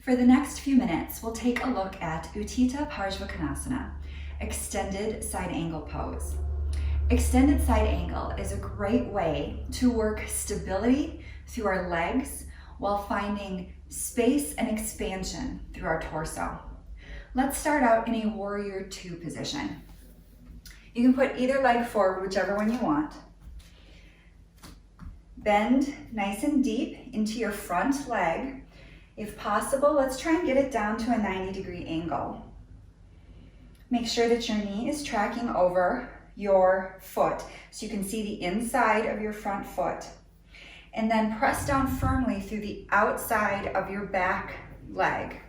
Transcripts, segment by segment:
For the next few minutes, we'll take a look at Utthita Parsvakonasana, extended side angle pose. Extended side angle is a great way to work stability through our legs while finding space and expansion through our torso. Let's start out in a warrior two position. You can put either leg forward, whichever one you want. Bend nice and deep into your front leg. If possible, let's try and get it down to a 90-degree angle. Make sure that your knee is tracking over your foot so you can see the inside of your front foot. And then press down firmly through the outside of your back leg.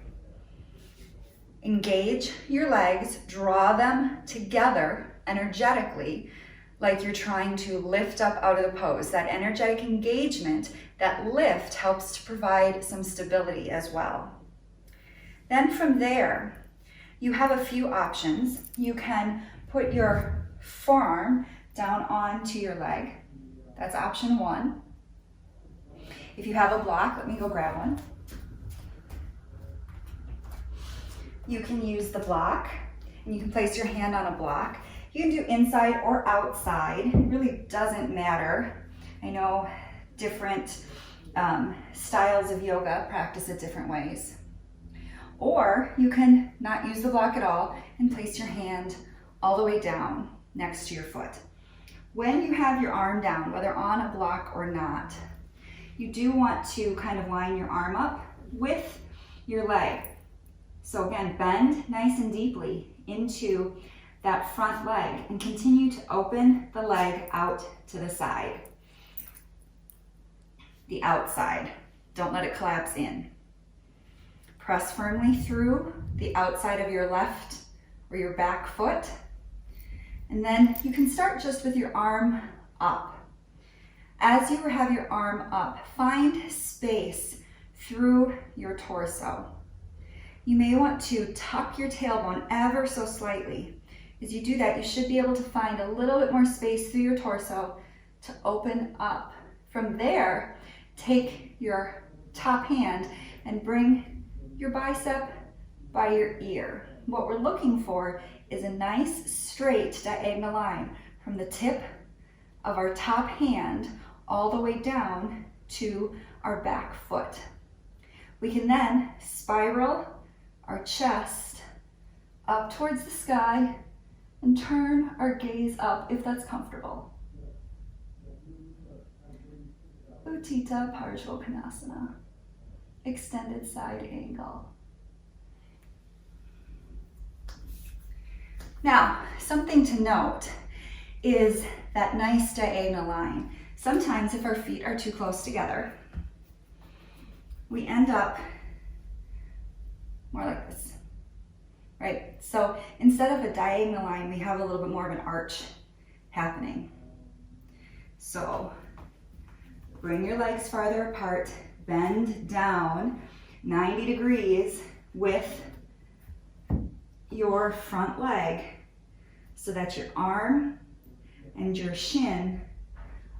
Engage your legs, draw them together energetically like you're trying to lift up out of the pose. That energetic engagement, that lift, helps to provide some stability as well. Then from there, you have a few options. You can put your forearm down onto your leg. That's option one. If you have a block, let me go grab one. You can use the block, and you can place your hand on a block. You can do inside or outside. It really doesn't matter. I know different styles of yoga practice it different ways. Or you can not use the block at all and place your hand all the way down next to your foot. When you have your arm down, whether on a block or not, you do want to kind of line your arm up with your leg. So again, bend nice and deeply into that front leg and continue to open the leg out to the side. The outside. Don't let it collapse in. Press firmly through the outside of your left or your back foot. And then you can start just with your arm up. As you have your arm up, find space through your torso. You may want to tuck your tailbone ever so slightly. As you do that, you should be able to find a little bit more space through your torso to open up. From there, take your top hand and bring your bicep by your ear. What we're looking for is a nice straight diagonal line from the tip of our top hand all the way down to our back foot. We can then spiral our chest up towards the sky and turn our gaze up if that's comfortable. Utthita Parsvakonasana, extended side angle. Now, something to note is that nice diagonal line. Sometimes if our feet are too close together, we end up more like this, right? So instead of a diagonal line, we have a little bit more of an arch happening. So bring your legs farther apart, bend down 90 degrees with your front leg so that your arm and your shin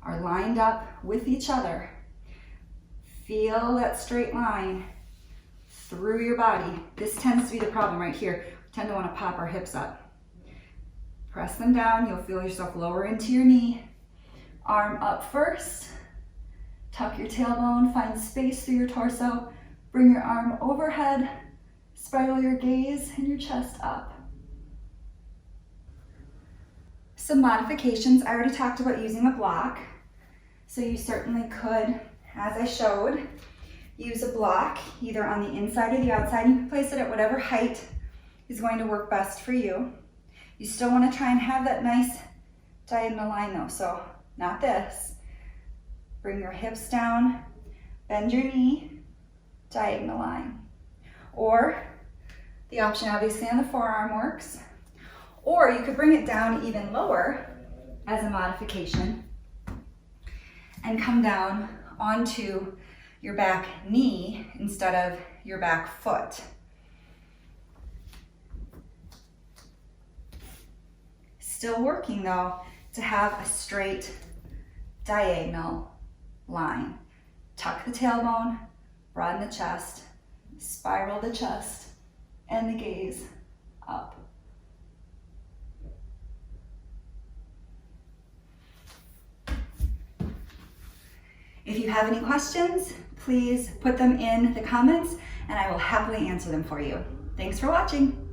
are lined up with each other. Feel that straight line through your body. This tends to be the problem right here. We tend to want to pop our hips up. Press them down. You'll feel yourself lower into your knee. Arm up first. Tuck your tailbone. Find space through your torso. Bring your arm overhead. Spiral your gaze and your chest up. Some modifications. I already talked about using a block. So you certainly could, as I showed, use a block either on the inside or the outside. You can place it at whatever height is going to work best for you. You still want to try and have that nice diagonal line though, so not this. Bring your hips down, bend your knee, diagonal line. Or the option obviously on the forearm works. Or you could bring it down even lower as a modification and come down onto your back knee instead of your back foot. Still working though to have a straight diagonal line. Tuck the tailbone, broaden the chest, Spiral the chest and the gaze up. If you have any questions, please put them in the comments and I will happily answer them for you. Thanks for watching.